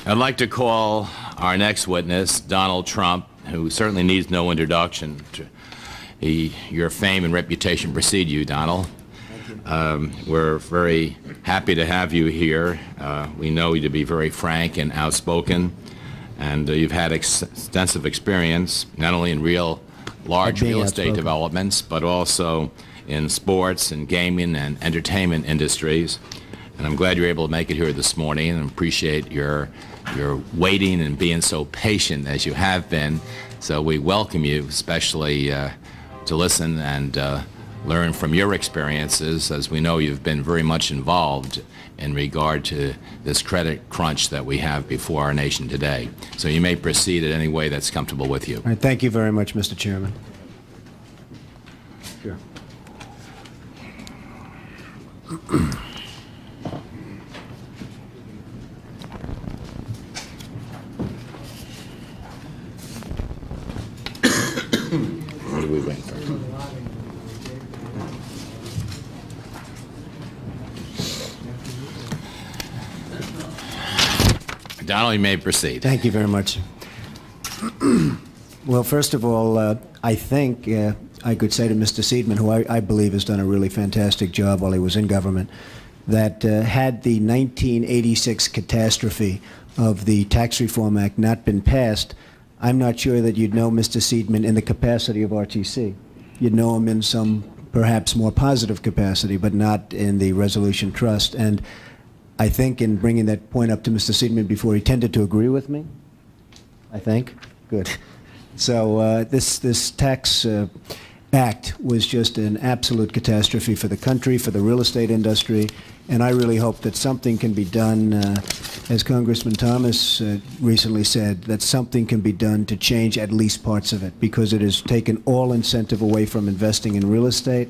I'd like to call our next witness, Donald Trump, who certainly needs no introduction. Your fame and reputation precede you, Donald. We're very happy to have you here. We know you to be very frank and outspoken, and you've had extensive experience, not only in large real estate developments, but also in sports and gaming and entertainment industries. And I'm glad you're able to make it here this morning, and appreciate your waiting and being so patient as you have been. So we welcome you, especially to listen and learn from your experiences, as we know you've been very much involved in regard to this credit crunch that we have before our nation today. So you may proceed in any way that's comfortable with you. All right, thank you very much, Mr. Chairman. Sure. What do we wait for? Donald, you may proceed. Thank you very much. Well, first of all, I think I could say to Mr. Seidman, who I believe has done a really fantastic job while he was in government, that had the 1986 catastrophe of the Tax Reform Act not been passed, I'm not sure that you'd know Mr. Seidman in the capacity of RTC. You'd know him in some perhaps more positive capacity, but not in the Resolution Trust. And I think in bringing that point up to Mr. Seidman before, he tended to agree with me, I think. Good. So this tax act was just an absolute catastrophe for the country, for the real estate industry, and I really hope that something can be done, as Congressman Thomas recently said, that something can be done to change at least parts of it, because it has taken all incentive away from investing in real estate,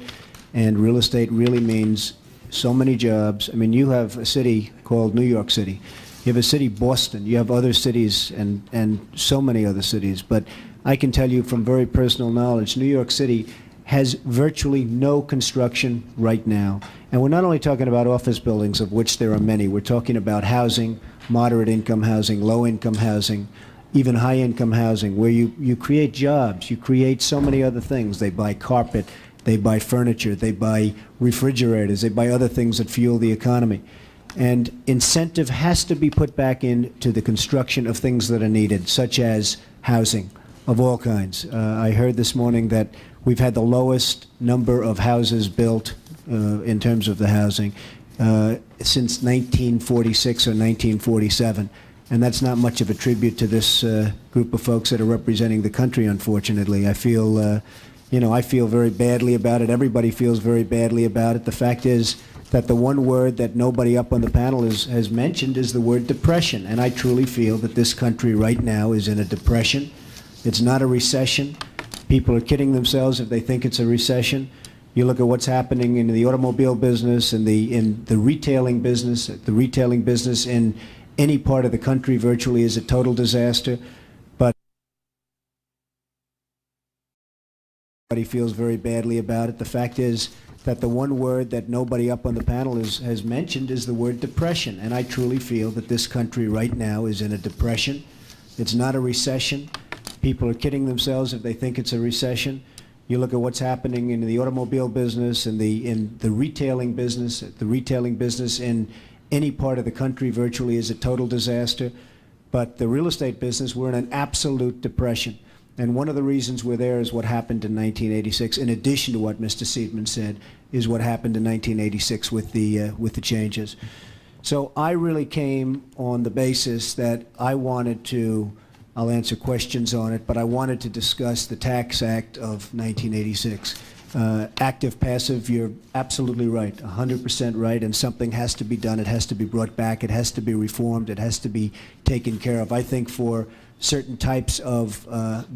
and real estate really means so many jobs. I mean, you have a city called New York City. You have a city, Boston. You have other cities and so many other cities. But I can tell you from very personal knowledge, New York City has virtually no construction right now. And we're not only talking about office buildings, of which there are many. We're talking about housing, moderate income housing, low income housing, even high income housing, where you create jobs. You create so many other things. They buy carpet. They buy furniture, they buy refrigerators, they buy other things that fuel the economy. And incentive has to be put back into the construction of things that are needed, such as housing of all kinds. I heard this morning that we've had the lowest number of houses built in terms of the housing since 1946 or 1947. And that's not much of a tribute to this group of folks that are representing the country, unfortunately. I feel I feel very badly about it. Everybody feels very badly about it. The fact is that the one word that nobody up on the panel has mentioned is the word depression. And I truly feel that this country right now is in a depression. It's not a recession. People are kidding themselves if they think it's a recession. You look at what's happening in the automobile business and in the retailing business. The retailing business in any part of the country virtually is a total disaster. Everybody feels very badly about it. The fact is that the one word that nobody up on the panel has mentioned is the word depression. And I truly feel that this country right now is in a depression. It's not a recession. People are kidding themselves if they think it's a recession. You look at what's happening in the automobile business and in the retailing business. The retailing business in any part of the country virtually is a total disaster. But the real estate business, we're in an absolute depression. And one of the reasons we're there is what happened in 1986, in addition to what Mr. Seidman said, is what happened in 1986 with the changes. So I really came on the basis that I wanted to, I'll answer questions on it, but I wanted to discuss the Tax Act of 1986. Active, passive, you're absolutely right, 100% right, and something has to be done. It has to be brought back. It has to be reformed. It has to be taken care of. I think for certain types of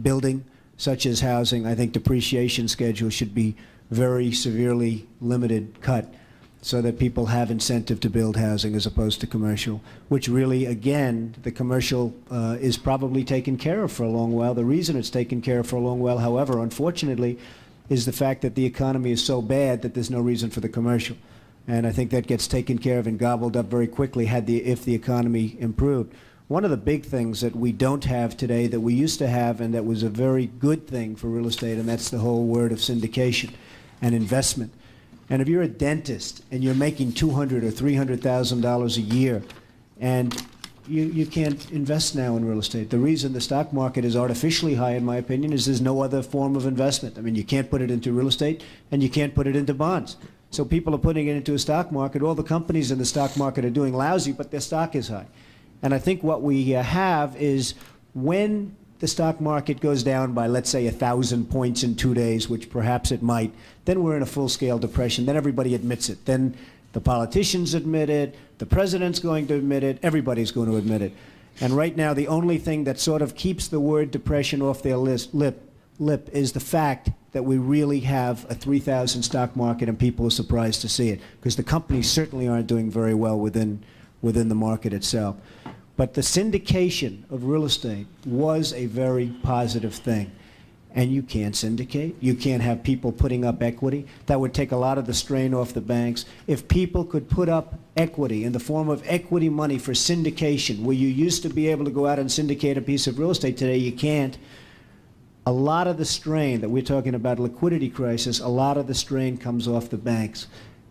building, such as housing, I think depreciation schedule should be very severely limited, cut, so that people have incentive to build housing as opposed to commercial, which really, again, the commercial is probably taken care of for a long while. The reason it's taken care of for a long while, however, unfortunately, is the fact that the economy is so bad that there's no reason for the commercial. And I think that gets taken care of and gobbled up very quickly if the economy improved. one of the big things that we don't have today that we used to have and that was a very good thing for real estate, and that's the whole word of syndication and investment. And if you're a dentist and you're making $200,000 or $300,000 a year, and you can't invest now in real estate. The reason the stock market is artificially high, in my opinion, is there's no other form of investment. I mean, you can't put it into real estate, and you can't put it into bonds. So people are putting it into a stock market. All the companies in the stock market are doing lousy, but their stock is high. And I think what we have is when the stock market goes down by, let's say, 1,000 points in 2 days, which perhaps it might, then we're in a full-scale depression. Then everybody admits it. Then the politicians admit it, the president's going to admit it, everybody's going to admit it. And right now, the only thing that sort of keeps the word depression off their lip is the fact that we really have a 3,000 stock market and people are surprised to see it, because the companies certainly aren't doing very well within the market itself. But the syndication of real estate was a very positive thing. And you can't syndicate. You can't have people putting up equity. That would take a lot of the strain off the banks. If people could put up equity in the form of equity money for syndication, where you used to be able to go out and syndicate a piece of real estate, today you can't. A lot of the strain that we're talking about, liquidity crisis, a lot of the strain comes off the banks.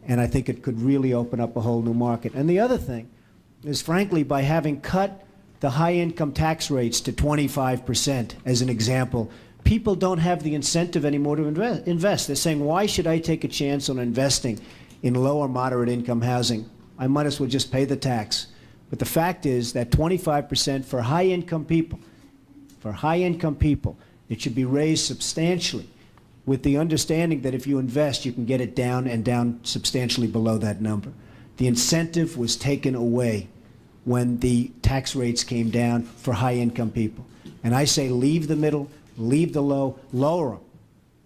And I think it could really open up a whole new market. And the other thing is, frankly, by having cut the high-income tax rates to 25%, as an example, people don't have the incentive anymore to invest. They're saying, why should I take a chance on investing in low or moderate income housing? I might as well just pay the tax. But the fact is that 25% for high-income people, it should be raised substantially, with the understanding that if you invest, you can get it down and down substantially below that number. The incentive was taken away when the tax rates came down for high-income people. And I say leave the middle, leave the low, lower them.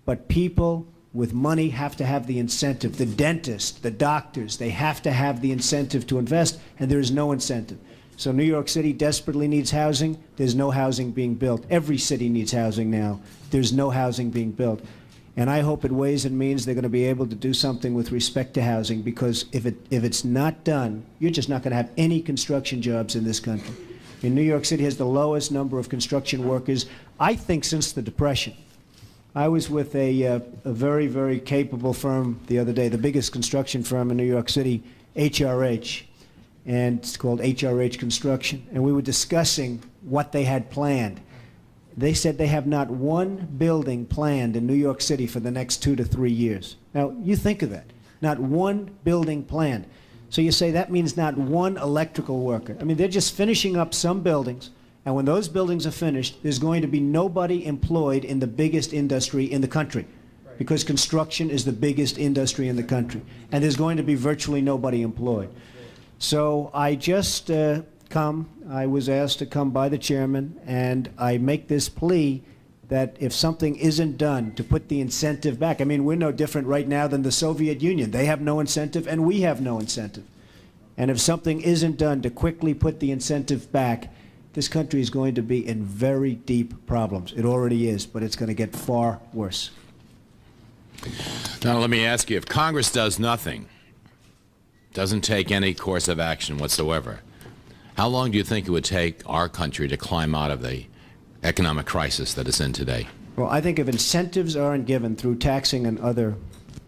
But people with money have to have the incentive. The dentists, the doctors, they have to have the incentive to invest, and there is no incentive. So New York City desperately needs housing. There's no housing being built. Every city needs housing now. There's no housing being built. And I hope at Ways and Means they're going to be able to do something with respect to housing, because if it's not done, you're just not going to have any construction jobs in this country. In New York City has the lowest number of construction workers, I think, since the Depression. I was with a very, very capable firm the other day, the biggest construction firm in New York City, HRH, and it's called HRH Construction, and we were discussing what they had planned. They said they have not one building planned in New York City for the next 2 to 3 years. Now, you think of that. Not one building planned. So you say that means not one electrical worker. I mean, they're just finishing up some buildings, and when those buildings are finished, there's going to be nobody employed in the biggest industry in the country, because construction is the biggest industry in the country, and there's going to be virtually nobody employed. So I just I was asked to come by the chairman, and I make this plea that if something isn't done to put the incentive back, I mean, we're no different right now than the Soviet Union. They have no incentive, and we have no incentive. And if something isn't done to quickly put the incentive back, this country is going to be in very deep problems. It already is, but it's going to get far worse. Now, let me ask you, if Congress does nothing, doesn't take any course of action whatsoever, how long do you think it would take our country to climb out of the economic crisis that it's in today? Well, I think if incentives aren't given through taxing and other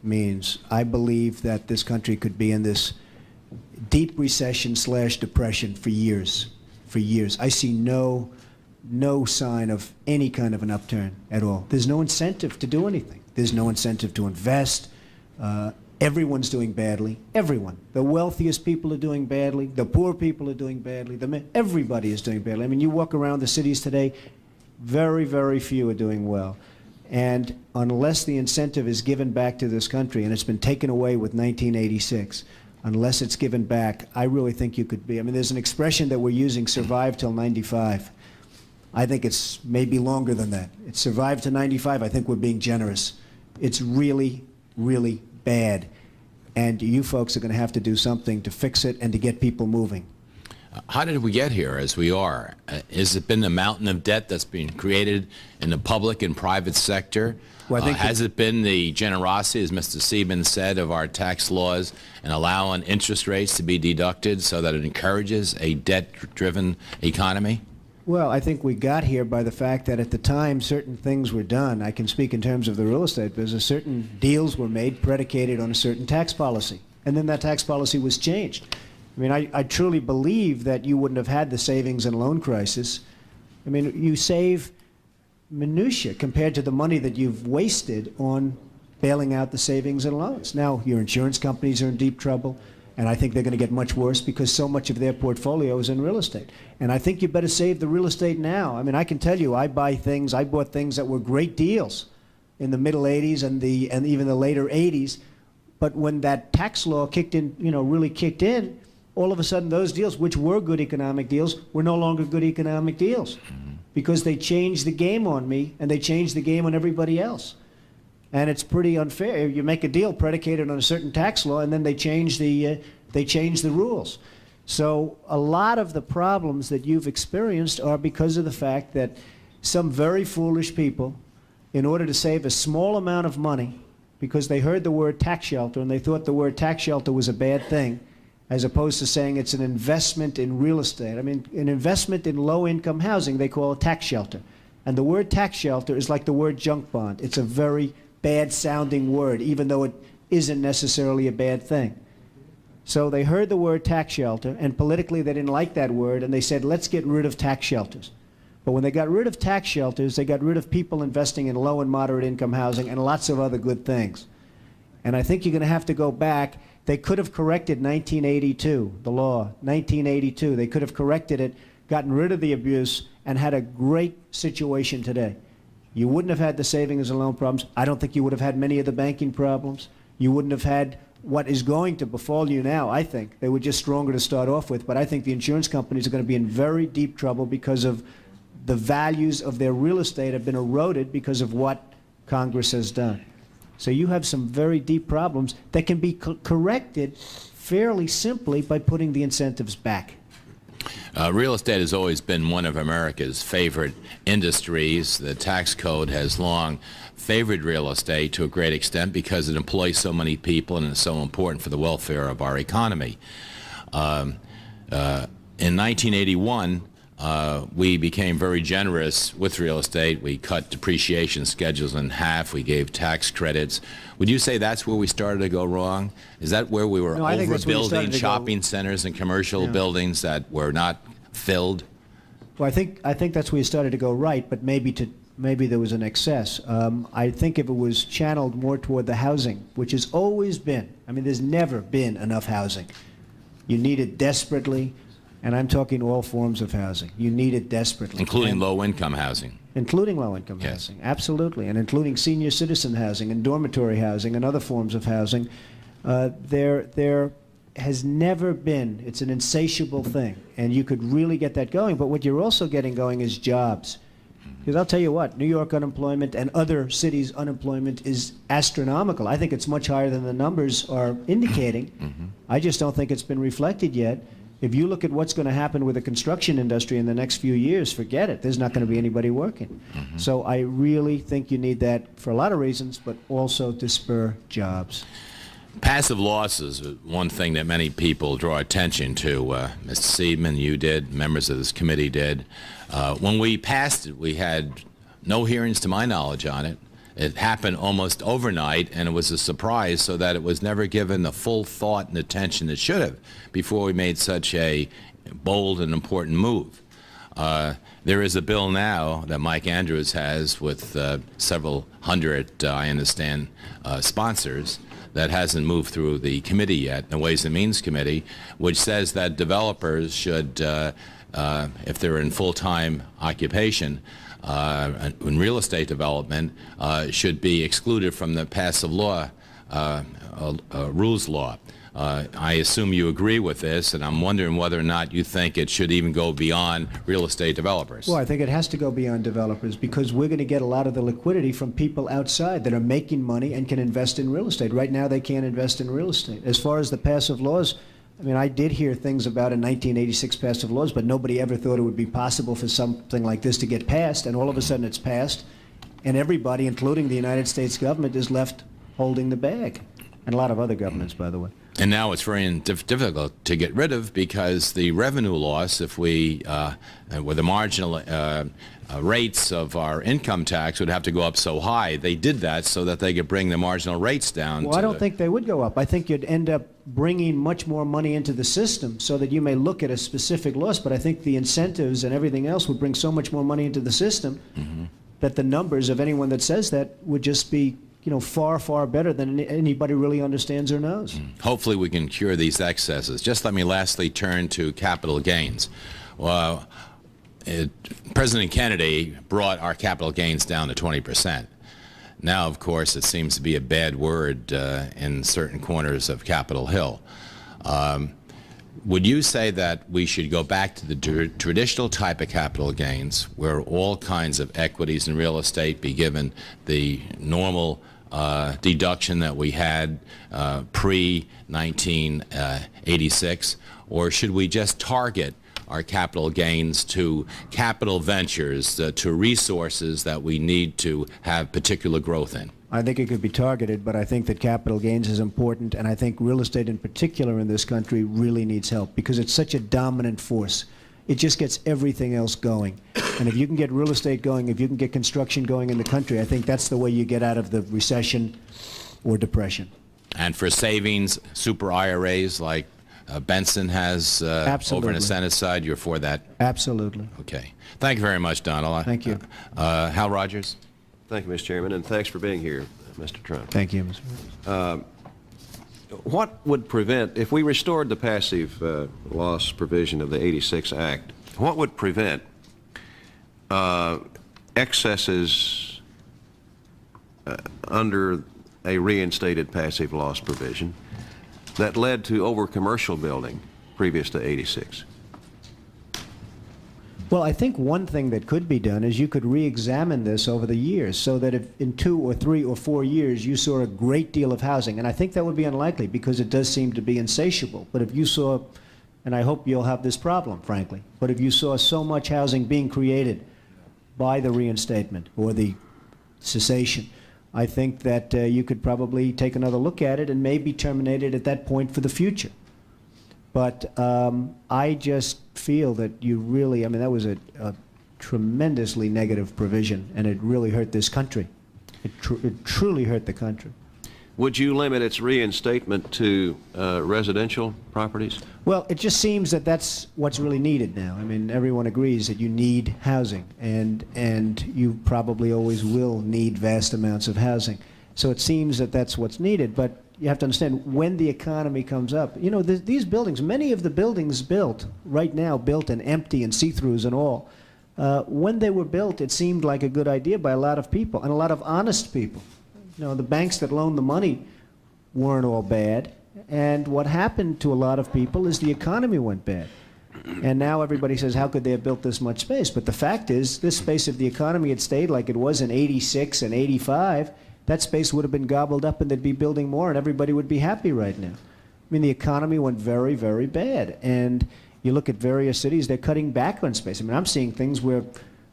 means, I believe that this country could be in this deep recession/depression for years. For years. I see no sign of any kind of an upturn at all. There's no incentive to do anything. There's no incentive to invest. Everyone's doing badly. Everyone. The wealthiest people are doing badly. The poor people are doing badly. Everybody is doing badly. I mean, you walk around the cities today, very, very few are doing well. And unless the incentive is given back to this country, and it's been taken away with 1986, unless it's given back, I really think you could be. I mean, there's an expression that we're using, survive till 95. I think it's maybe longer than that. It's survive to 95. I think we're being generous. It's really, really bad. And you folks are going to have to do something to fix it and to get people moving. How did we get here as we are? Has it been the mountain of debt that's been created in the public and private sector? Well, I think has it been the generosity, as Mr. Seidman said, of our tax laws and allowing interest rates to be deducted so that it encourages a debt-driven economy? Well, I think we got here by the fact that at the time certain things were done. I can speak in terms of the real estate business. Certain deals were made predicated on a certain tax policy, and then that tax policy was changed. I mean, I truly believe that you wouldn't have had the savings and loan crisis. I mean, you save minutia compared to the money that you've wasted on bailing out the savings and loans. Now, your insurance companies are in deep trouble, and I think they're going to get much worse because so much of their portfolio is in real estate. And I think you better save the real estate now. I mean, I can tell you, I bought things that were great deals in the middle 80s and even the later 80s. But when that tax law kicked in, really kicked in, all of a sudden those deals, which were good economic deals, were no longer good economic deals because they changed the game on me and they changed the game on everybody else. And it's pretty unfair. You make a deal predicated on a certain tax law and then they change the rules. So a lot of the problems that you've experienced are because of the fact that some very foolish people, in order to save a small amount of money, because they heard the word tax shelter and they thought the word tax shelter was a bad thing, as opposed to saying it's an investment in real estate. I mean, an investment in low-income housing, they call a tax shelter. And the word tax shelter is like the word junk bond. It's a very bad-sounding word, even though it isn't necessarily a bad thing. So they heard the word tax shelter, and politically they didn't like that word, and they said, let's get rid of tax shelters. But when they got rid of tax shelters, they got rid of people investing in low and moderate income housing and lots of other good things. And I think you're going to have to go back. They could have corrected 1982, the law, 1982. They could have corrected it, gotten rid of the abuse, and had a great situation today. You wouldn't have had the savings and loan problems. I don't think you would have had many of the banking problems. You wouldn't have had what is going to befall you now, I think. They were just stronger to start off with, but I think the insurance companies are going to be in very deep trouble because of the values of their real estate have been eroded because of what Congress has done. So you have some very deep problems that can be corrected fairly simply by putting the incentives back. Real estate has always been one of America's favorite industries. The tax code has long favored real estate to a great extent because it employs so many people and is so important for the welfare of our economy. In 1981, we became very generous with real estate. We cut depreciation schedules in half. We gave tax credits. Would you say that's where we started to go wrong? Is that where we were overbuilding shopping centers and commercial buildings that were not filled? Well, I think that's where you started to go right, but maybe there was an excess. I think if it was channeled more toward the housing, which has always been, I mean, there's never been enough housing. You need it desperately. And I'm talking all forms of housing. You need it desperately. Including low-income housing. Including low-income housing, absolutely. And including senior citizen housing and dormitory housing and other forms of housing. There has never been, it's an insatiable thing. And you could really get that going. But what you're also getting going is jobs. Because I'll tell you what, New York unemployment and other cities' unemployment is astronomical. I think it's much higher than the numbers are indicating. I just don't think it's been reflected yet. If you look at what's going to happen with the construction industry in the next few years, forget it. There's not going to be anybody working. So I really think you need that for a lot of reasons, but also to spur jobs. Passive losses is one thing that many people draw attention to. Mr. Seidman, you did, members of this committee did. When we passed it, we had no hearings to my knowledge on it. It happened almost overnight, and it was a surprise, so that it was never given the full thought and attention it should have before we made such a bold and important move. There is a bill now that Mike Andrews has with several hundred, I understand, sponsors that hasn't moved through the committee yet, the Ways and Means Committee, which says that developers should, if they're in full-time occupation, in real estate development, should be excluded from the passive law, rules law. I assume you agree with this, and I'm wondering whether or not you think it should even go beyond real estate developers. Well, I think it has to go beyond developers because we're going to get a lot of the liquidity from people outside that are making money and can invest in real estate. Right now, they can't invest in real estate. As far as the passive laws, I mean, I did hear things about in 1986 passive laws, but nobody ever thought it would be possible for something like this to get passed, and all of a sudden it's passed, and everybody, including the United States government, is left holding the bag, and a lot of other governments, by the way. And now it's very difficult to get rid of because the revenue loss, if we, with the marginal rates of our income tax would have to go up so high. They did that so that they could bring the marginal rates down. Well, I don't think they would go up. I think you'd end up bringing much more money into the system so that you may look at a specific loss, but I think the incentives and everything else would bring so much more money into the system that the numbers of anyone that says that would just be, you know, far, far better than anybody really understands or knows. Hopefully we can cure these excesses. Just let me lastly turn to capital gains. Well, President Kennedy brought our capital gains down to 20%. Now, of course, it seems to be a bad word in certain corners of Capitol Hill. Would you say that we should go back to the traditional type of capital gains where all kinds of equities and real estate be given the normal deduction that we had pre-1986, or should we just target our capital gains to capital ventures, to resources that we need to have particular growth in? I think it could be targeted, but I think that capital gains is important, and I think real estate in particular in this country really needs help because it's such a dominant force. It just gets everything else going. And if you can get real estate going, if you can get construction going in the country, I think that's the way you get out of the recession or depression. And for savings, super IRAs like Benson has over in the Senate side, you're for that? Absolutely. Okay. Thank you very much, Donald. Thank you. Hal Rogers. Thank you, Mr. Chairman, and thanks for being here, Mr. Trump. Thank you, Mr. President. What would prevent, if we restored the passive loss provision of the 86 Act, what would prevent excesses under a reinstated passive loss provision that led to over-commercial building previous to 86? Well, I think one thing that could be done is you could re-examine this over the years so that if in 2 or 3 or 4 years you saw a great deal of housing, and I think that would be unlikely because it does seem to be insatiable, but if you saw, and I hope you'll have this problem, frankly, but if you saw so much housing being created by the reinstatement or the cessation, I think that you could probably take another look at it and maybe terminate it at that point for the future. But I just feel that you really, I mean, that was a tremendously negative provision, and it really hurt this country. It truly hurt the country. Would you limit its reinstatement to residential properties? Well, it just seems that that's what's really needed now. I mean, everyone agrees that you need housing, and you probably always will need vast amounts of housing. So it seems that that's what's needed, but you have to understand, when the economy comes up, you know, these buildings, many of the buildings built right now, built and empty and see-throughs and all, when they were built, it seemed like a good idea by a lot of people, and a lot of honest people. You know, the banks that loaned the money weren't all bad, and what happened to a lot of people is the economy went bad. And now everybody says, how could they have built this much space? But the fact is, this space, if the economy had stayed like it was in 86 and 85, that space would have been gobbled up and they'd be building more and everybody would be happy right now. I mean, the economy went very, very bad. And you look at various cities, they're cutting back on space. I mean, I'm seeing things where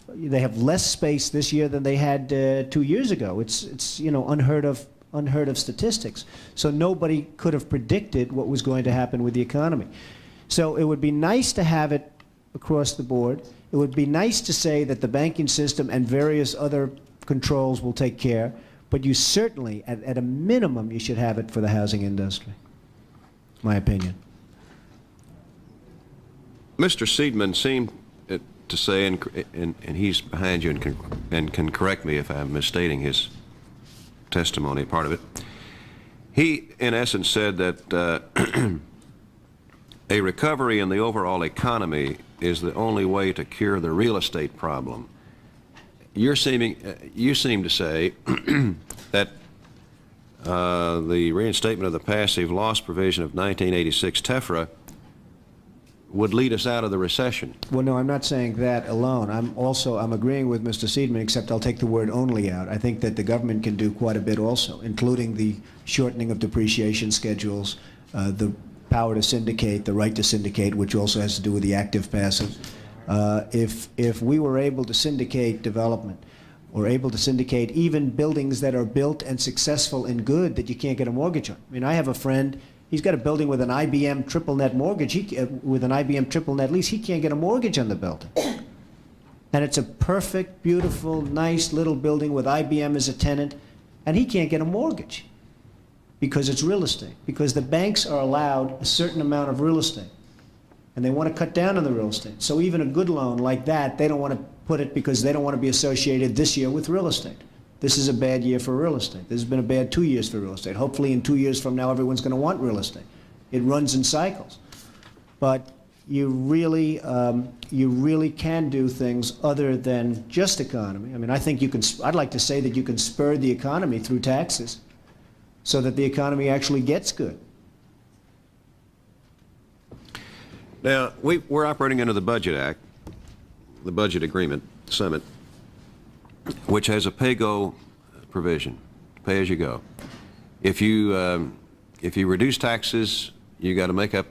they have less space this year than they had 2 years ago. It's you know, unheard of statistics. So nobody could have predicted what was going to happen with the economy. So it would be nice to have it across the board. It would be nice to say that the banking system and various other controls will take care. But you certainly, at a minimum, you should have it for the housing industry, my opinion. Mr. Seidman seemed to say, and he's behind you and can correct me if I'm misstating his testimony, part of it. He, in essence, said that a recovery in the overall economy is the only way to cure the real estate problem. You seem to say that the reinstatement of the passive loss provision of 1986 TEFRA would lead us out of the recession. Well, no, I'm not saying that alone. I'm agreeing with Mr. Seidman, except I'll take the word only out. I think that the government can do quite a bit also, including the shortening of depreciation schedules, the power to syndicate, the right to syndicate, which also has to do with the active passive. If we were able to syndicate development, or able to syndicate even buildings that are built and successful and good that you can't get a mortgage on. I mean, I have a friend, he's got a building with an IBM triple net mortgage, with an IBM triple net lease, he can't get a mortgage on the building. And it's a perfect, beautiful, nice little building with IBM as a tenant, and he can't get a mortgage because it's real estate, because the banks are allowed a certain amount of real estate, and they want to cut down on the real estate. So even a good loan like that, they don't want to put it because they don't want to be associated this year with real estate. This is a bad year for real estate. This has been a bad 2 years for real estate. Hopefully in 2 years from now, everyone's going to want real estate. It runs in cycles. But you really can do things other than just economy. I mean, I think you can, I'd like to say that you can spur the economy through taxes so that the economy actually gets good. Now, we're operating under the Budget Act, the Budget Agreement Summit, which has a pay-go provision, pay as you go. If you reduce taxes, you got to make up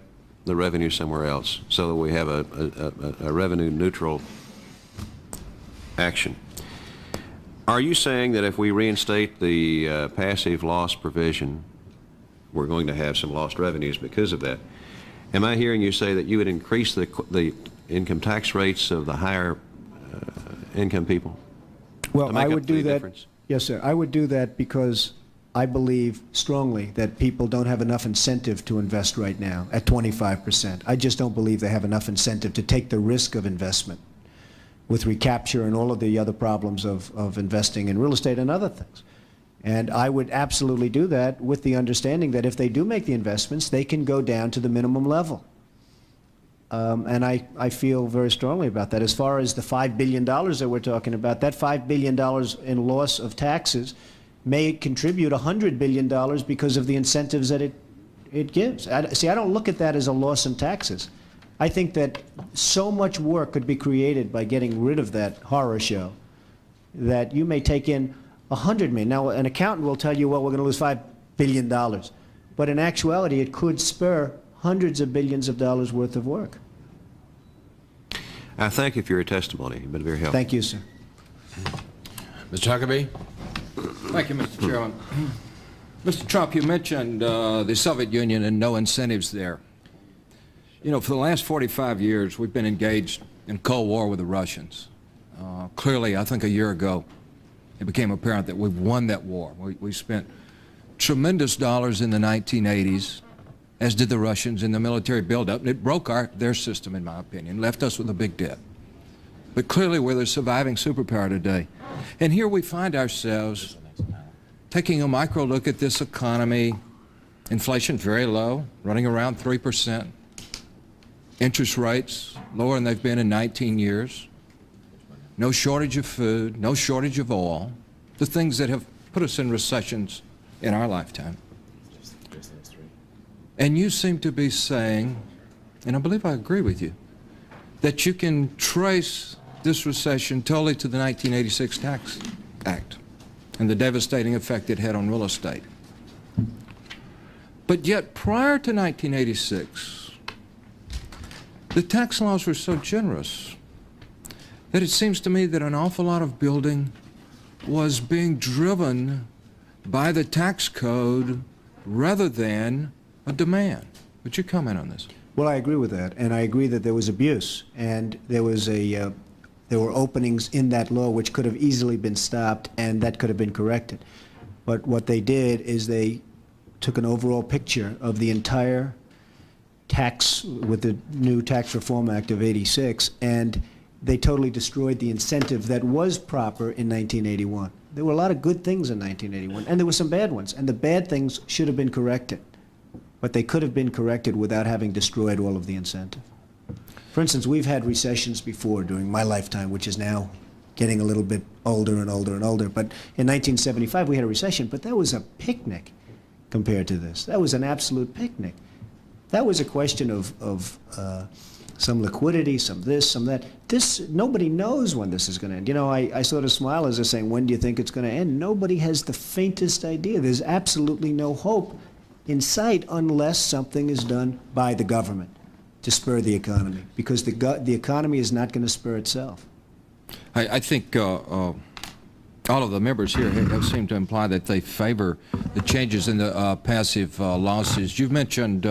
the revenue somewhere else, so that we have a revenue neutral action. Are you saying that if we reinstate the passive loss provision, we're going to have some lost revenues because of that? Am I hearing you say that you would increase the income tax rates of the higher income people? Well, I would do that. Yes, sir. I would do that because I believe strongly that people don't have enough incentive to invest right now at 25%. I just don't believe they have enough incentive to take the risk of investment with recapture and all of the other problems of investing in real estate and other things. And I would absolutely do that with the understanding that if they do make the investments, they can go down to the minimum level. And I feel very strongly about that. As far as the $5 billion that we're talking about, that $5 billion in loss of taxes may contribute $100 billion because of the incentives that it gives. See, I don't look at that as a loss in taxes. I think that so much work could be created by getting rid of that horror show that you may take in $100 million. Now, an accountant will tell you, well, we're going to lose $5 billion. But in actuality, it could spur hundreds of billions of dollars worth of work. I thank you for your testimony. You've been very helpful. Thank you, sir. Mr. Huckabee? Thank you, Mr. Chairman. Mr. Trump, you mentioned the Soviet Union and no incentives there. You know, for the last 45 years, we've been engaged in Cold War with the Russians. Clearly, I think a year ago, it became apparent that we've won that war. We spent tremendous dollars in the 1980s, as did the Russians, in the military buildup. And it broke their system, in my opinion, left us with a big debt. But clearly, we're the surviving superpower today. And here we find ourselves taking a micro look at this economy. Inflation very low, running around 3%. Interest rates lower than they've been in 19 years. No shortage of food, no shortage of oil. The things that have put us in recessions in our lifetime. And you seem to be saying, and I believe I agree with you, that you can trace this recession totally to the 1986 Tax Act and the devastating effect it had on real estate. But yet, prior to 1986, the tax laws were so generous that it seems to me that an awful lot of building was being driven by the tax code rather than a demand. Would you comment on this? Well, I agree with that, and I agree that there was abuse, and there was there were openings in that law which could have easily been stopped, and that could have been corrected. But what they did is they took an overall picture of the entire tax with the new Tax Reform Act of '86, and they totally destroyed the incentive that was proper in 1981. There were a lot of good things in 1981, and there were some bad ones, and the bad things should have been corrected. But they could have been corrected without having destroyed all of the incentive. For instance, we've had recessions before during my lifetime, which is now getting a little bit older and older and older. But in 1975, we had a recession, but that was a picnic compared to this. That was an absolute picnic. That was a question of some liquidity, some this, some that. Nobody knows when this is going to end. You know, I sort of smile as they're saying, when do you think it's going to end? Nobody has the faintest idea. There's absolutely no hope in sight unless something is done by the government to spur the economy, because the economy is not going to spur itself. I think all of the members here have seemed to imply that they favor the changes in the passive losses. You've mentioned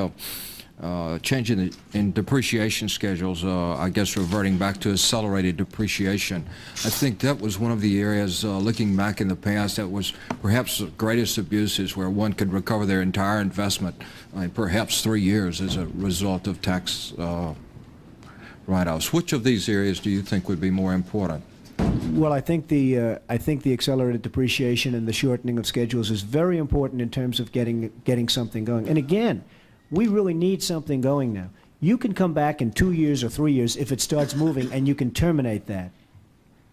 changing in depreciation schedules, I guess reverting back to accelerated depreciation. I think that was one of the areas, looking back in the past, that was perhaps the greatest abuses, where one could recover their entire investment in perhaps 3 years as a result of tax write-offs. Which of these areas do you think would be more important? Well, I think the accelerated depreciation and the shortening of schedules is very important in terms of getting something going. And again, we really need something going now. You can come back in 2 years or 3 years if it starts moving, and you can terminate that.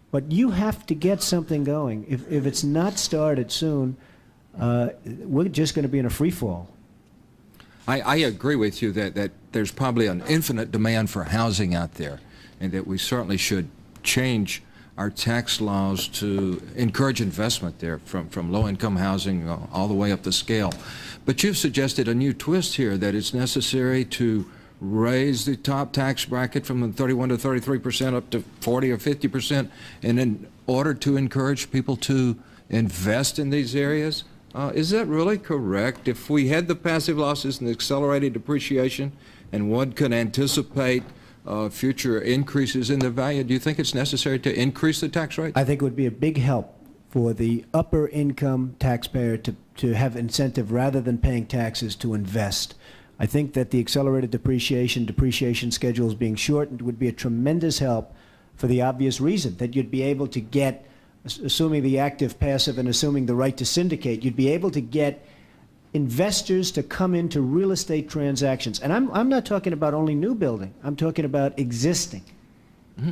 But you have to get something going. If it's not started soon, we're just going to be in a free fall. I agree with you that there's probably an infinite demand for housing out there, and that we certainly should change our tax laws to encourage investment there, from low-income housing all the way up the scale. But you've suggested a new twist here, that it's necessary to raise the top tax bracket from 31 to 33% up to 40 or 50%, and in order to encourage people to invest in these areas. Is that really correct? If we had the passive losses and the accelerated depreciation, and one could anticipate future increases in the value, do you think it's necessary to increase the tax rate? I think it would be a big help for the upper income taxpayer to have incentive, rather than paying taxes, to invest. I think that the accelerated depreciation schedules being shortened would be a tremendous help, for the obvious reason that you'd be able to get, assuming the active, passive, and assuming the right to syndicate, you'd be able to get investors to come into real estate transactions. And I'm not talking about only new building. I'm talking about existing.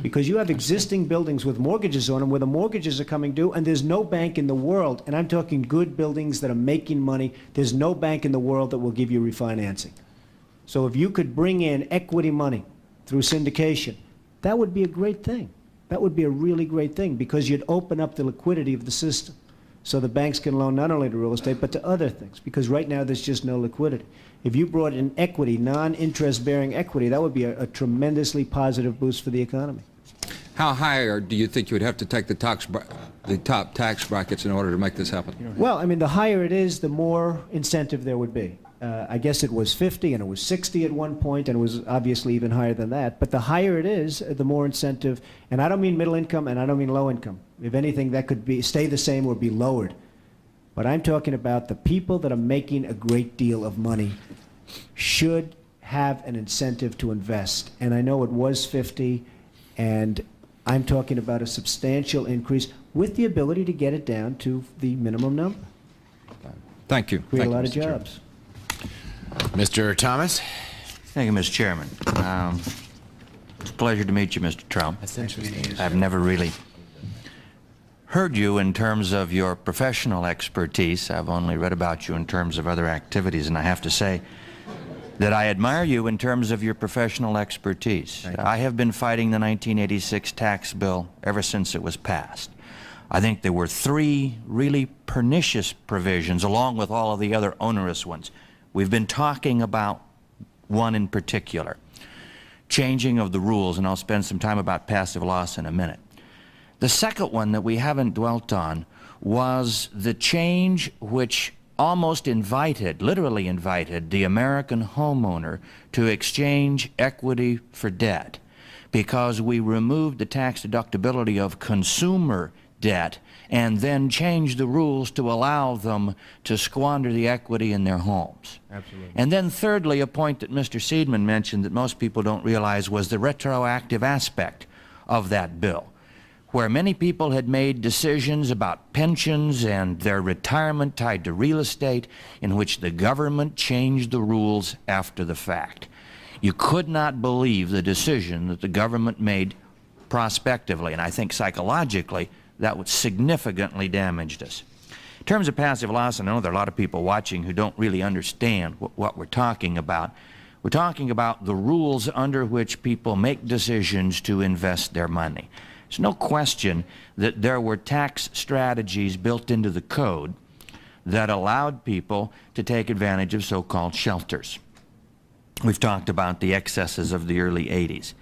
Because you have existing buildings with mortgages on them, where the mortgages are coming due, and there's no bank in the world, and I'm talking good buildings that are making money, there's no bank in the world that will give you refinancing. So if you could bring in equity money through syndication, that would be a great thing. That would be a really great thing, because you'd open up the liquidity of the system, so the banks can loan not only to real estate but to other things, because right now there's just no liquidity. If you brought in equity, non-interest bearing equity, that would be a tremendously positive boost for the economy. How high do you think you would have to take the top tax brackets in order to make this happen? Well, I mean, the higher it is, the more incentive there would be. I guess it was 50 and it was 60 at one point, and it was obviously even higher than that. But the higher it is, the more incentive. And I don't mean middle income, and I don't mean low income. If anything, that could be stay the same or be lowered. But I'm talking about the people that are making a great deal of money should have an incentive to invest. And I know it was 50, and I'm talking about a substantial increase with the ability to get it down to the minimum number. Thank you. Create Thank a lot you, of Mr. Chairman. jobs. Mr. Thomas? Thank you, Mr. Chairman. It's a pleasure to meet you, Mr. Trump. That's interesting. I've never really heard you in terms of your professional expertise. I've only read about you in terms of other activities, and I have to say that I admire you in terms of your professional expertise. I have been fighting the 1986 tax bill ever since it was passed. I think there were 3 really pernicious provisions, along with all of the other onerous ones. We've been talking about one in particular, changing of the rules, and I'll spend some time about passive loss in a minute. The second one that we haven't dwelt on was the change which almost invited, literally invited, the American homeowner to exchange equity for debt, because we removed the tax deductibility of consumer debt and then changed the rules to allow them to squander the equity in their homes. Absolutely. And then thirdly, a point that Mr. Seidman mentioned that most people don't realize was the retroactive aspect of that bill, where many people had made decisions about pensions and their retirement tied to real estate, in which the government changed the rules after the fact. You could not believe the decision that the government made prospectively, and I think psychologically that would significantly damaged us. In terms of passive loss, I know there are a lot of people watching who don't really understand what we're talking about. We're talking about the rules under which people make decisions to invest their money. There's no question that there were tax strategies built into the code that allowed people to take advantage of so-called shelters. We've talked about the excesses of the early 80s.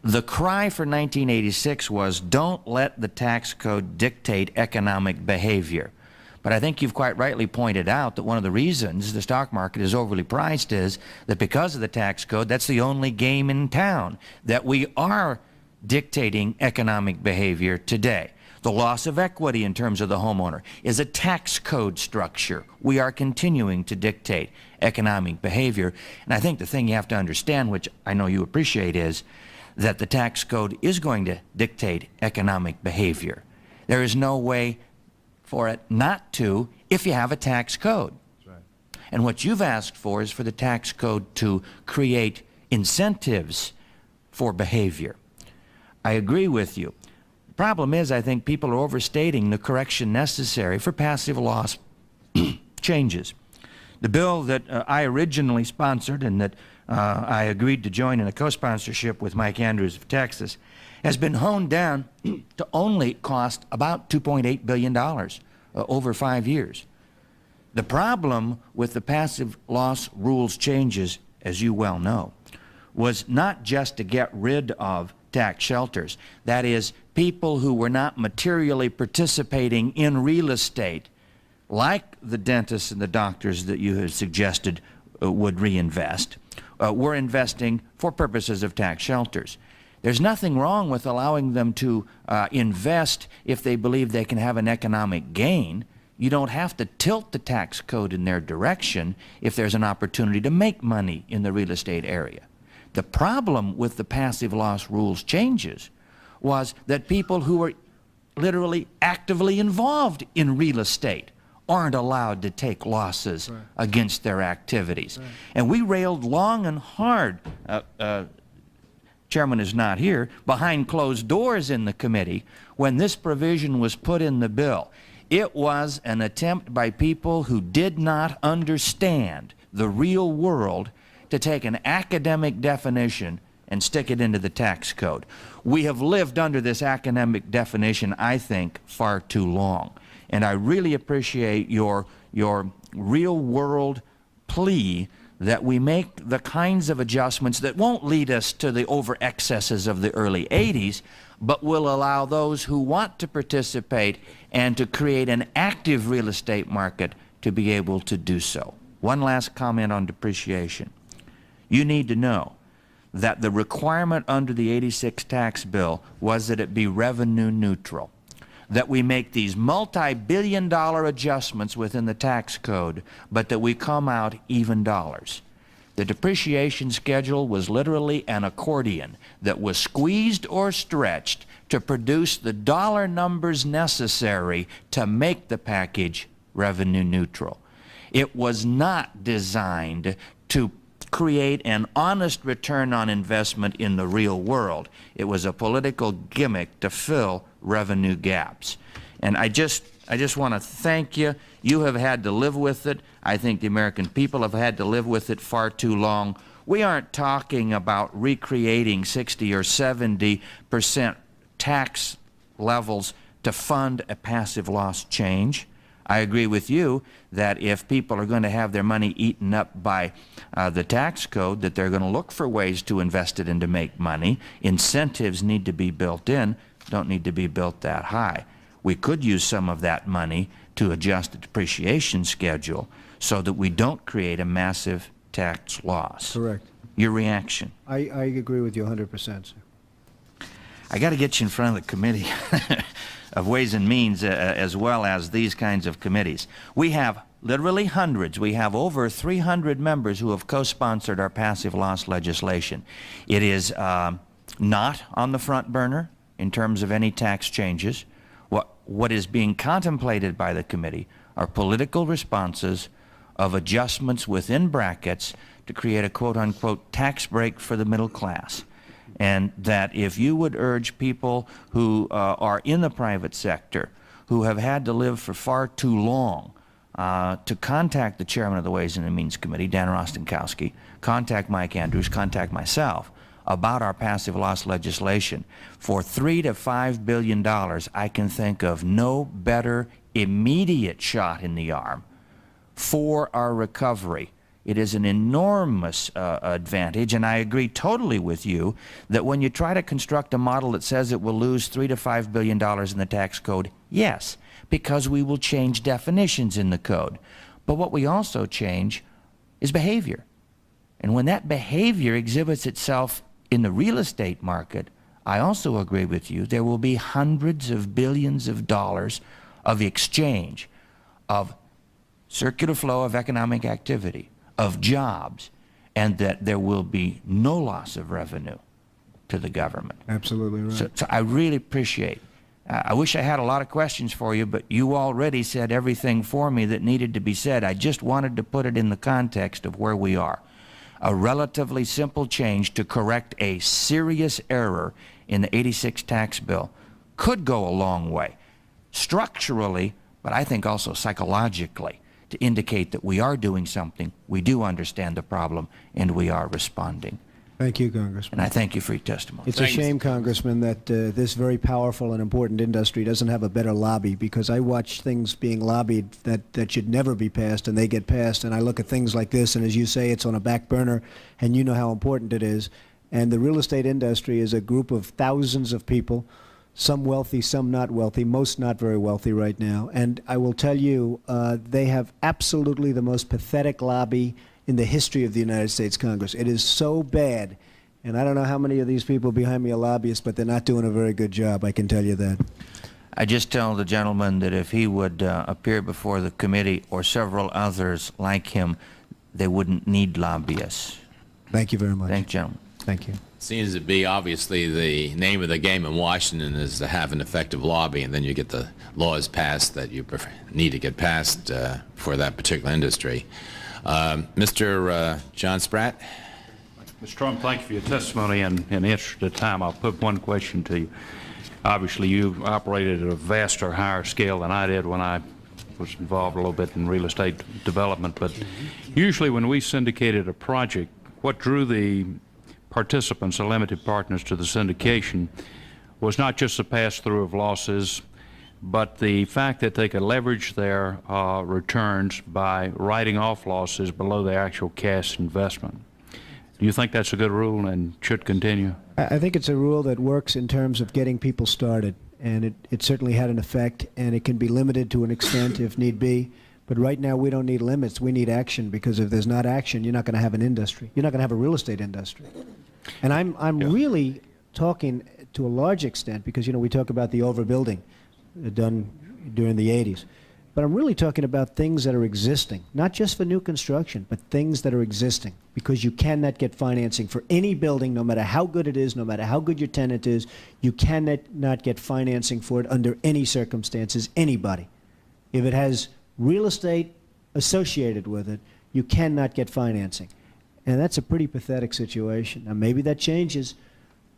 The cry for 1986 was, don't let the tax code dictate economic behavior. But I think you've quite rightly pointed out that one of the reasons the stock market is overly priced is that because of the tax code, that's the only game in town, that we are dictating economic behavior today. The loss of equity in terms of the homeowner is a tax code structure. We are continuing to dictate economic behavior. And I think the thing you have to understand, which I know you appreciate, is that the tax code is going to dictate economic behavior. There is no way for it not to if you have a tax code. That's right. And what you've asked for is for the tax code to create incentives for behavior. I agree with you. The problem is, I think people are overstating the correction necessary for passive loss changes. The bill that I originally sponsored and that I agreed to join in a co-sponsorship with Mike Andrews of Texas has been honed down to only cost about $2.8 billion over 5 years. The problem with the passive loss rules changes, as you well know, was not just to get rid of tax shelters. That is, people who were not materially participating in real estate, like the dentists and the doctors that you have suggested would reinvest, were investing for purposes of tax shelters. There's nothing wrong with allowing them to invest if they believe they can have an economic gain. You don't have to tilt the tax code in their direction if there's an opportunity to make money in the real estate area. The problem with the passive loss rules changes was that people who were literally actively involved in real estate aren't allowed to take losses against their activities. And we railed long and hard, Chairman is not here, behind closed doors in the committee when this provision was put in the bill. It was an attempt by people who did not understand the real world to take an academic definition and stick it into the tax code. We have lived under this academic definition, I think, far too long. And I really appreciate your real world plea that we make the kinds of adjustments that won't lead us to the over excesses of the early 80s, but will allow those who want to participate and to create an active real estate market to be able to do so. One last comment on depreciation. You need to know that the requirement under the '86 tax bill was that it be revenue neutral, that we make these multi-billion-dollar adjustments within the tax code, but that we come out even dollars. The depreciation schedule was literally an accordion that was squeezed or stretched to produce the dollar numbers necessary to make the package revenue neutral. It was not designed to create an honest return on investment in the real world. It was a political gimmick to fill revenue gaps. And I just want to thank you. You have had to live with it. I think the American people have had to live with it far too long. We aren't talking about recreating 60 or 70% tax levels to fund a passive loss change. I agree with you that if people are going to have their money eaten up by the tax code, that they're going to look for ways to invest it and to make money. Incentives need to be built in, don't need to be built that high. We could use some of that money to adjust the depreciation schedule so that we don't create a massive tax loss. Correct. Your reaction? I agree with you 100%, sir. I got to get you in front of the committee of Ways and Means as well as these kinds of committees. We have literally hundreds. We have over 300 members who have co-sponsored our passive loss legislation. It is not on the front burner in terms of any tax changes. What is being contemplated by the committee are political responses of adjustments within brackets to create a quote-unquote tax break for the middle class. And that if you would urge people who are in the private sector, who have had to live for far too long, to contact the chairman of the Ways and Means Committee, Dan Rostenkowski, contact Mike Andrews, contact myself about our passive loss legislation. For $3 to $5 billion, I can think of no better immediate shot in the arm for our recovery. It is an enormous advantage, and I agree totally with you that when you try to construct a model that says it will lose $3 to $5 billion in the tax code, yes, because we will change definitions in the code. But what we also change is behavior. And when that behavior exhibits itself in the real estate market, I also agree with you, there will be hundreds of billions of dollars of exchange, of circular flow of economic activity, of jobs, and that there will be no loss of revenue to the government. Absolutely right. So I really appreciate. I wish I had a lot of questions for you, but you already said everything for me that needed to be said. I just wanted to put it in the context of where we are. A relatively simple change to correct a serious error in the '86 tax bill could go a long way, structurally, but I think also psychologically, to indicate that we are doing something, we do understand the problem, and we are responding. Thank you, Congressman. And I thank you for your testimony. It's a shame, Congressman, that this very powerful and important industry doesn't have a better lobby, because I watch things being lobbied that should never be passed, and they get passed, and I look at things like this, and as you say, it's on a back burner, and you know how important it is. And the real estate industry is a group of thousands of people, some wealthy, some not wealthy, most not very wealthy right now. And I will tell you, they have absolutely the most pathetic lobby in the history of the United States Congress. It is so bad. And I don't know how many of these people behind me are lobbyists, but they're not doing a very good job, I can tell you that. I just tell the gentleman that if he would appear before the committee or several others like him, they wouldn't need lobbyists. Thank you very much. Thank you, gentlemen. Thank you. Seems to be obviously the name of the game in Washington is to have an effective lobby, and then you get the laws passed that you need to get passed for that particular industry. Mr. John Spratt. Mr. Trump, thank you for your testimony, and in the interest of time, I'll put one question to you. Obviously, you operated at a vaster, higher scale than I did when I was involved a little bit in real estate development, but usually when we syndicated a project, what drew the participants, the limited partners, to the syndication was not just the pass-through of losses, but the fact that they could leverage their returns by writing off losses below their actual cash investment. Do you think that's a good rule and should continue? I think it's a rule that works in terms of getting people started, and it certainly had an effect, and it can be limited to an extent if need be. But right now we don't need limits, we need action, because if there's not action, you're not going to have an industry. You're not going to have a real estate industry. And I'm really talking to a large extent, because, you know, we talk about the overbuilding done during the 80s. But I'm really talking about things that are existing, not just for new construction, but things that are existing, because you cannot get financing for any building, no matter how good it is, no matter how good your tenant is. You cannot not get financing for it under any circumstances, anybody. If it has real estate associated with it, you cannot get financing. And that's a pretty pathetic situation. Now, maybe that changes,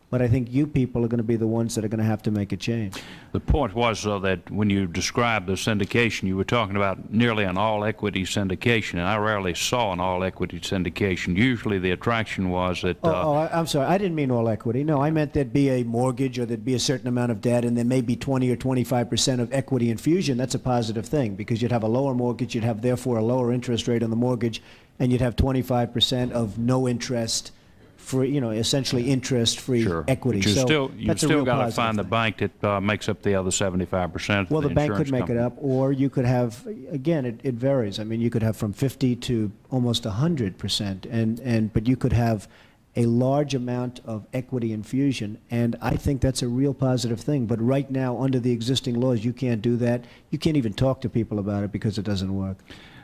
but I think you people are going to be the ones that are going to have to make a change. The point was, though, that when you described the syndication, you were talking about nearly an all-equity syndication, and I rarely saw an all-equity syndication. Usually the attraction was that... I'm sorry. I didn't mean all equity. No, I meant there'd be a mortgage, or there'd be a certain amount of debt, and there may be 20 or 25% of equity infusion. That's a positive thing, because you'd have a lower mortgage, you'd have, therefore, a lower interest rate on the mortgage, and you'd have 25% of no interest, free, you know, essentially interest-free equity. But So you've still got to find the bank that makes up the other 75%. Well, the bank could make it up, or you could have, again, it varies. I mean, you could have from 50 to almost 100%, but you could have a large amount of equity infusion, and I think that's a real positive thing. But right now, under the existing laws, you can't do that. You can't even talk to people about it because it doesn't work.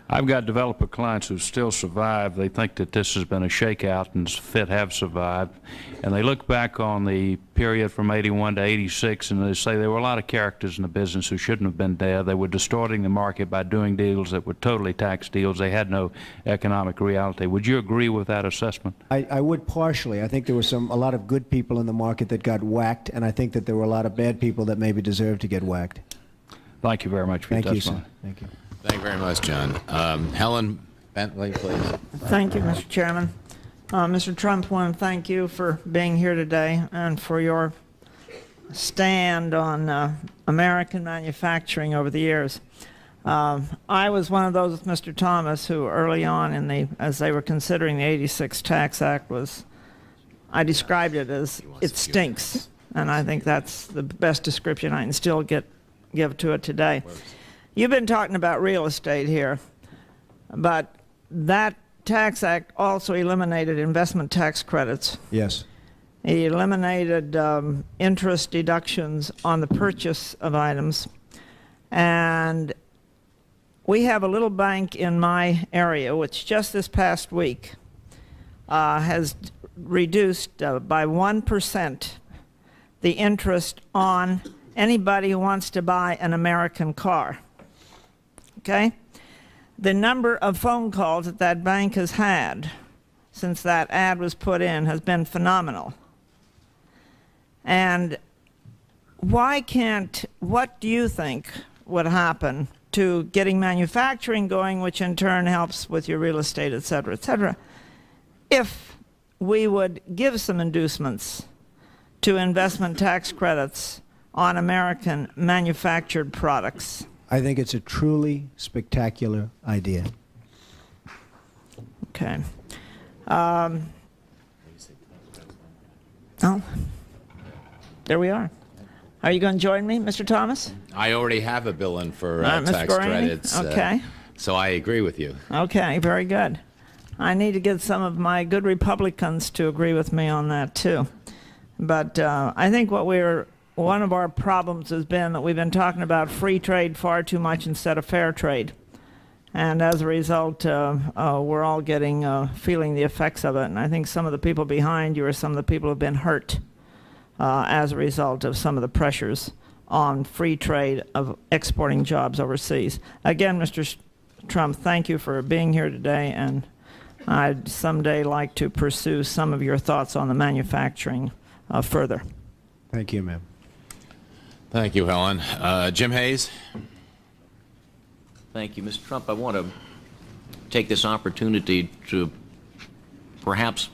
I've got developer clients who still survive. They think that this has been a shakeout, and FIT have survived. And they look back on the period from 81 to 86, and they say there were a lot of characters in the business who shouldn't have been there. They were distorting the market by doing deals that were totally tax deals. They had no economic reality. Would you agree with that assessment? I would partially. I think there were a lot of good people in the market that got whacked, and I think that there were a lot of bad people that maybe deserved to get whacked. Thank you very much for your testimony. Thank you, sir. Thank you. Thank you very much, John. Helen Bentley, please. Thank you, Mr. Chairman. Mr. Trump, I want to thank you for being here today and for your stand on American manufacturing over the years. I was one of those with Mr. Thomas who early on as they were considering the 86 Tax Act I described it as it stinks. And I think that's the best description I can still give to it today. You've been talking about real estate here, but that Tax Act also eliminated investment tax credits. Yes. It eliminated interest deductions on the purchase of items. And we have a little bank in my area which just this past week has reduced by 1% the interest on anybody who wants to buy an American car. Okay? The number of phone calls that bank has had since that ad was put in has been phenomenal. And what do you think would happen to getting manufacturing going, which in turn helps with your real estate, et cetera, if we would give some inducements to investment tax credits on American manufactured products? I think it's a truly spectacular idea. Okay. Oh, there we are. Are you going to join me, Mr. Thomas? I already have a bill in for Ms. tax Guarini? credits. Okay. So I agree with you. Okay, very good. I need to get some of my good Republicans to agree with me on that, too. But I think one of our problems has been that we've been talking about free trade far too much instead of fair trade. And as a result, we're all feeling the effects of it. And I think some of the people behind you are some of the people who have been hurt as a result of some of the pressures on free trade of exporting jobs overseas. Again, Mr. Trump, thank you for being here today, and I'd someday like to pursue some of your thoughts on the manufacturing further. Thank you, ma'am. Thank you, Helen. Jim Hayes? Thank you, Mr. Trump. I want to take this opportunity to perhaps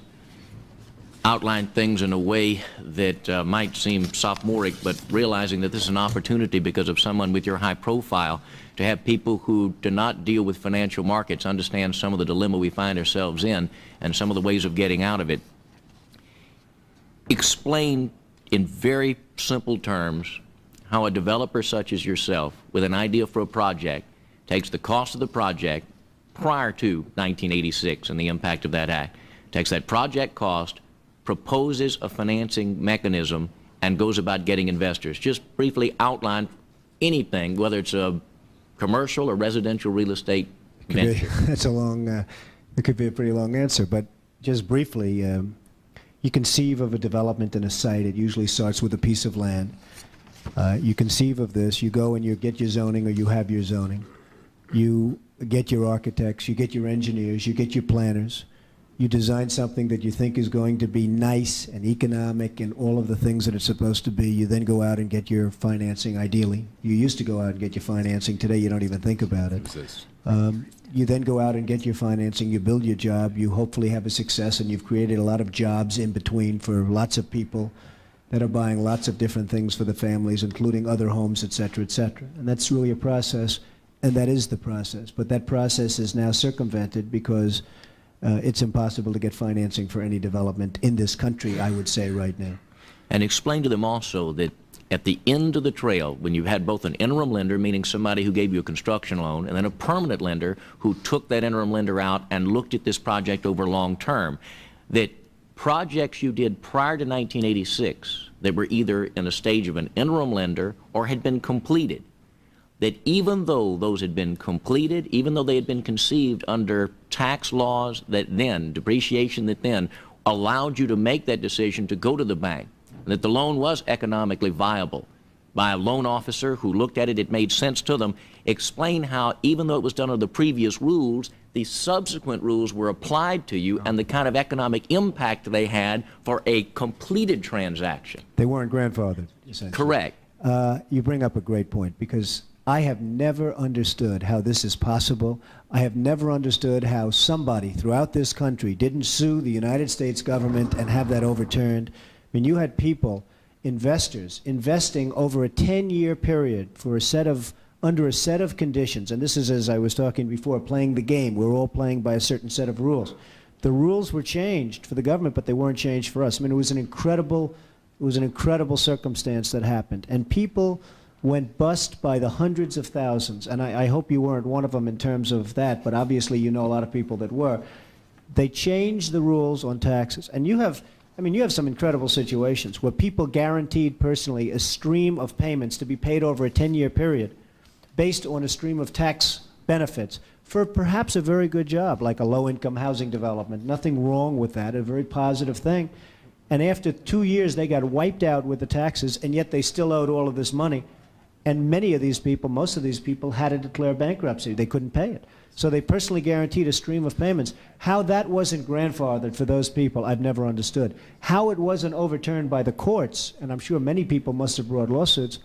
outline things in a way that might seem sophomoric, but realizing that this is an opportunity because of someone with your high profile to have people who do not deal with financial markets understand some of the dilemma we find ourselves in and some of the ways of getting out of it. Explain in very simple terms how a developer such as yourself with an idea for a project takes the cost of the project prior to 1986 and the impact of that act, takes that project cost, proposes a financing mechanism, and goes about getting investors. Just briefly outline anything, whether it's a commercial or residential real estate venture. That's a long, it could be a pretty long answer, but just briefly, you conceive of a development in a site. It usually starts with a piece of land. You conceive of this, you go and you get your zoning, or you have your zoning. You get your architects, you get your engineers, you get your planners. You design something that you think is going to be nice and economic and all of the things that it's supposed to be. You then go out and get your financing, ideally. You used to go out and get your financing. Today you don't even think about it. You then go out and get your financing, you build your job, you hopefully have a success, and you've created a lot of jobs in between for lots of people that are buying lots of different things for the families, including other homes, et cetera, et cetera. And that's really a process, and that is the process. But that process is now circumvented because it's impossible to get financing for any development in this country, I would say, right now. And explain to them also that at the end of the trail, when you've had both an interim lender, meaning somebody who gave you a construction loan, and then a permanent lender who took that interim lender out and looked at this project over long term, that projects you did prior to 1986 that were either in a stage of an interim lender or had been completed, that even though those had been completed, even though they had been conceived under tax laws that then, depreciation that then, allowed you to make that decision to go to the bank, and that the loan was economically viable by a loan officer who looked at it, it made sense to them. Explain how, even though it was done under the previous rules, the subsequent rules were applied to you and the kind of economic impact they had for a completed transaction. They weren't grandfathered, essentially. Correct. You bring up a great point, because I have never understood how this is possible. I have never understood how somebody throughout this country didn't sue the United States government and have that overturned. I mean, you had people investors investing over a 10-year period for under a set of conditions, and this is, as I was talking before, playing the game. We're all playing by a certain set of rules. The rules were changed for the government, but they weren't changed for us. I mean, it was an incredible circumstance that happened, and people went bust by the hundreds of thousands, and I hope you weren't one of them in terms of that, but obviously you know a lot of people that were. They changed the rules on taxes, and you have some incredible situations where people guaranteed personally a stream of payments to be paid over a 10-year period based on a stream of tax benefits for perhaps a very good job, like a low-income housing development. Nothing wrong with that, a very positive thing. And after 2 years, they got wiped out with the taxes, and yet they still owed all of this money. And many of these people, most of these people, had to declare bankruptcy. They couldn't pay it. So they personally guaranteed a stream of payments. How that wasn't grandfathered for those people, I've never understood. How it wasn't overturned by the courts, and I'm sure many people must have brought lawsuits,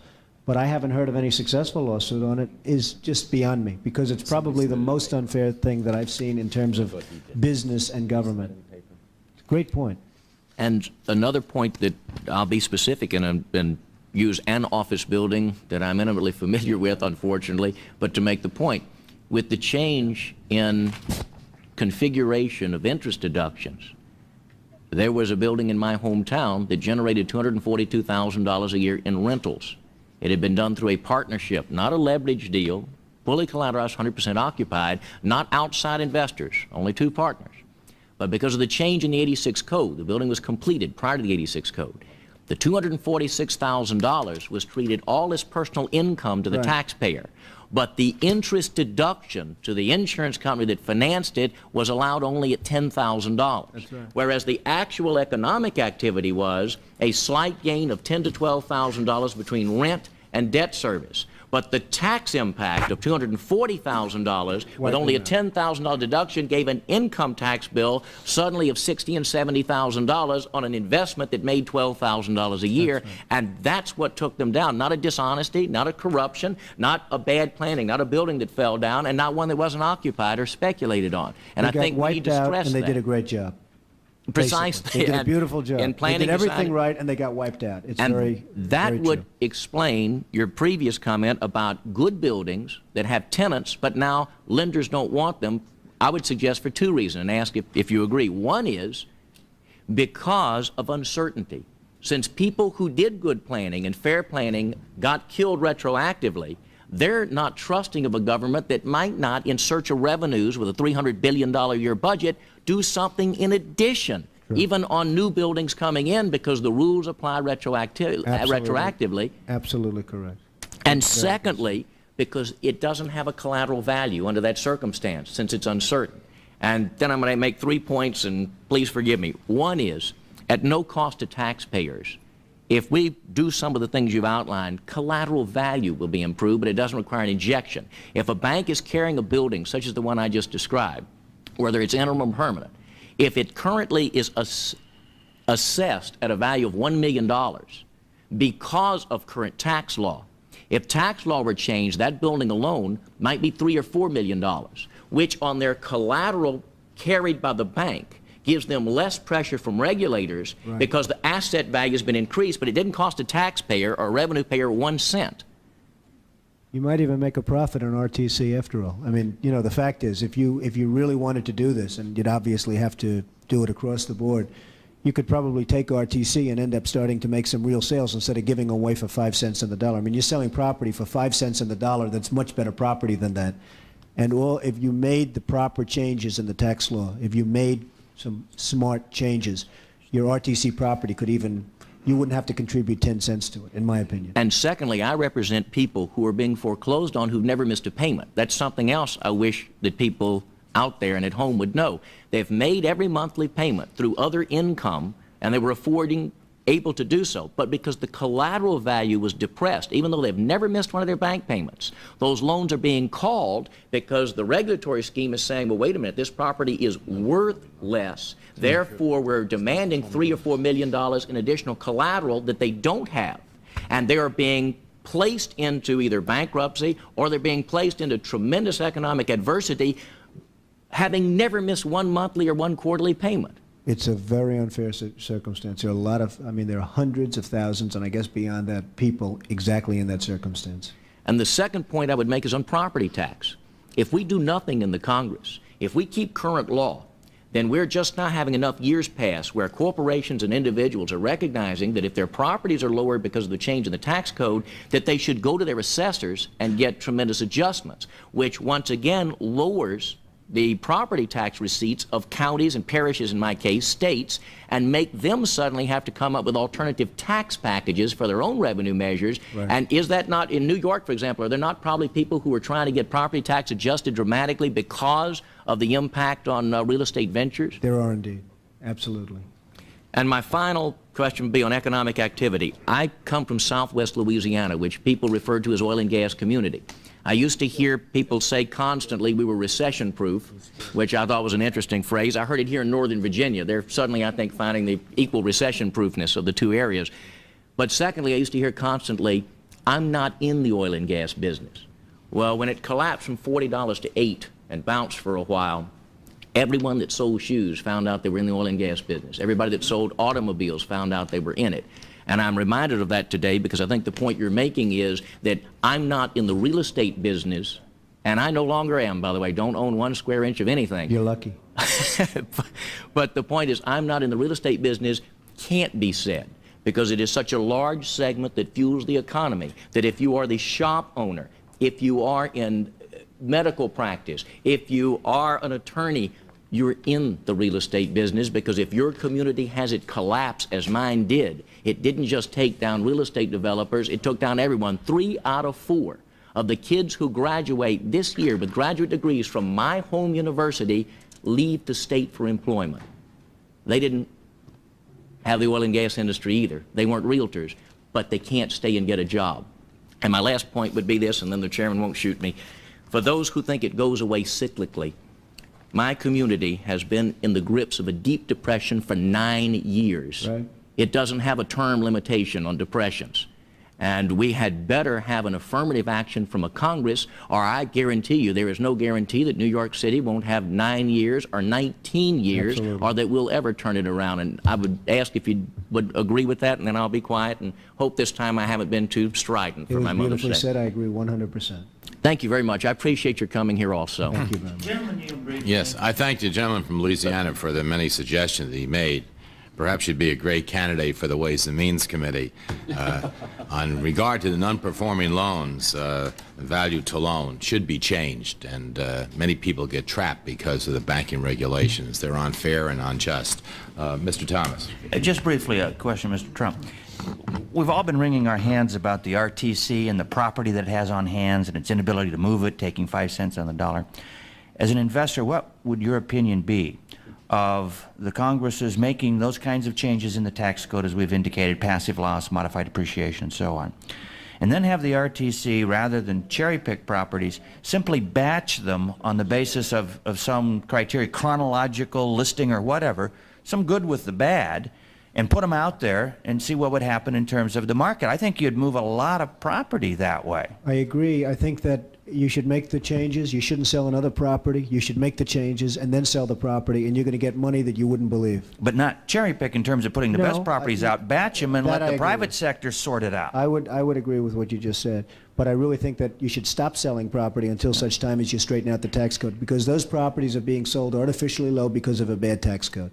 but I haven't heard of any successful lawsuit on it, is just beyond me, because it's probably the most unfair thing that I've seen in terms of business and government. Great point. And another point that I'll be specific and use an office building that I'm intimately familiar with, unfortunately, but to make the point, with the change in configuration of interest deductions, there was a building in my hometown that generated $242,000 a year in rentals. It had been done through a partnership, not a leverage deal, fully collateralized, 100% occupied, not outside investors, only two partners. But because of the change in the 86 code, the building was completed prior to the 86 code. The $246,000 was treated all as personal income to the taxpayer. But the interest deduction to the insurance company that financed it was allowed only at $10,000. That's right. Whereas the actual economic activity was a slight gain of $10,000 to $12,000 between rent and debt service. But the tax impact of $240,000 with only a $10,000 deduction gave an income tax bill suddenly of $60,000 and $70,000 on an investment that made $12,000 a year. That's right. And that's what took them down. Not a dishonesty, not a corruption, not a bad planning, not a building that fell down, and not one that wasn't occupied or speculated on. And I think we need to stress that. And they did a great job. Precisely. They did a beautiful job. And planning, they did everything right, and they got wiped out. It's very would true. Explain your previous comment about good buildings that have tenants, but now lenders don't want them. I would suggest for two reasons, and ask if you agree. One is because of uncertainty. Since people who did good planning and fair planning got killed retroactively, they're not trusting of a government that might not, in search of revenues with a $300 billion a year budget, do something in addition, even on new buildings coming in, because the rules apply retroactively. Absolutely correct. And secondly, because it doesn't have a collateral value under that circumstance, since it's uncertain. And then I'm going to make 3 points, and please forgive me. One is, at no cost to taxpayers, if we do some of the things you've outlined, collateral value will be improved, but it doesn't require an injection. If a bank is carrying a building, such as the one I just described, whether it's interim or permanent, if it currently is assessed at a value of $1 million because of current tax law, if tax law were changed, that building alone might be $3 or $4 million, which on their collateral carried by the bank gives them less pressure from regulators because the asset value has been increased, but it didn't cost a taxpayer or a revenue payer 1 cent. You might even make a profit on RTC after all. I mean, you know, the fact is, if you really wanted to do this, and you'd obviously have to do it across the board, you could probably take RTC and end up starting to make some real sales instead of giving away for 5 cents on the dollar. I mean, you're selling property for 5 cents on the dollar that's much better property than that. And if you made the proper changes in the tax law, if you made some smart changes, your RTC property could even, you wouldn't have to contribute 10 cents to it, in my opinion. And secondly, I represent people who are being foreclosed on who've never missed a payment. That's something else I wish that people out there and at home would know. They've made every monthly payment through other income, and they were able to do so, but because the collateral value was depressed, even though they've never missed one of their bank payments, those loans are being called because the regulatory scheme is saying, well, wait a minute, this property is worth less. Therefore, we're demanding $3 or $4 million in additional collateral that they don't have. And they are being placed into either bankruptcy or they're being placed into tremendous economic adversity, having never missed one monthly or one quarterly payment. It's a very unfair circumstance. There are a lot of, I mean, there are hundreds of thousands, and I guess beyond that, people exactly in that circumstance. And the second point I would make is on property tax. If we do nothing in the Congress, if we keep current law, then we're just not having enough years pass where corporations and individuals are recognizing that if their properties are lowered because of the change in the tax code, that they should go to their assessors and get tremendous adjustments, which once again lowers the property tax receipts of counties and parishes, in my case, states, and make them suddenly have to come up with alternative tax packages for their own revenue measures. Right. And is that not, in New York, for example, are there not probably people who are trying to get property tax adjusted dramatically because of the impact on real estate ventures? There are indeed. Absolutely. And my final question would be on economic activity. I come from southwest Louisiana, which people refer to as oil and gas community. I used to hear people say constantly we were recession-proof, which I thought was an interesting phrase. I heard it here in Northern Virginia. They're suddenly, I think, finding the equal recession-proofness of the two areas. But secondly, I used to hear constantly, I'm not in the oil and gas business. Well, when it collapsed from $40 to $8 and bounced for a while, everyone that sold shoes found out they were in the oil and gas business. Everybody that sold automobiles found out they were in it. And I'm reminded of that today because I think the point you're making is that I'm not in the real estate business, and I no longer am, by the way. Don't own 1 square inch of anything. You're lucky. But the point is, I'm not in the real estate business can't be said because it is such a large segment that fuels the economy that if you are the shop owner, if you are in medical practice, if you are an attorney, you're in the real estate business because if your community has it collapse as mine did, it didn't just take down real estate developers, it took down everyone. 3 out of 4 of the kids who graduate this year with graduate degrees from my home university leave the state for employment. They didn't have the oil and gas industry either. They weren't realtors, but they can't stay and get a job. And my last point would be this, and then the chairman won't shoot me. For those who think it goes away cyclically, my community has been in the grips of a deep depression for 9 years. Right. It doesn't have a term limitation on depressions. And we had better have an affirmative action from a Congress, or I guarantee you there is no guarantee that New York City won't have 9 years or 19 years, Absolutely. or that we'll ever turn it around. And I would ask if you would agree with that, and then I'll be quiet and hope this time I haven't been too strident It for was my mother's beautifully sake. said. I agree 100%. Thank you very much. I appreciate your coming here also. Thank you very much. Yes, I thank the gentleman from Louisiana for the many suggestions that he made. Perhaps you'd be a great candidate for the Ways and Means Committee. On regard to the non-performing loans, the value to loan should be changed, and many people get trapped because of the banking regulations. They're unfair and unjust. Mr. Thomas. Just briefly, a question, Mr. Trump. We've all been wringing our hands about the RTC and the property that it has on hands and its inability to move it, taking 5 cents on the dollar. As an investor, what would your opinion be of the Congress's making those kinds of changes in the tax code, as we've indicated, passive loss, modified depreciation, and so on, and then have the RTC, rather than cherry-pick properties, simply batch them on the basis of some criteria, chronological listing or whatever, some good with the bad, and put them out there and see what would happen in terms of the market? I think you'd move a lot of property that way. I agree. I think that you should make the changes. You shouldn't sell another property. You should make the changes and then sell the property, and you're going to get money that you wouldn't believe. But not cherry-pick in terms of putting the No, best properties out, batch them and that let I the agree private with. sector sort it out. I would agree with what you just said, but I really think that you should stop selling property until such time as you straighten out the tax code, because those properties are being sold artificially low because of a bad tax code.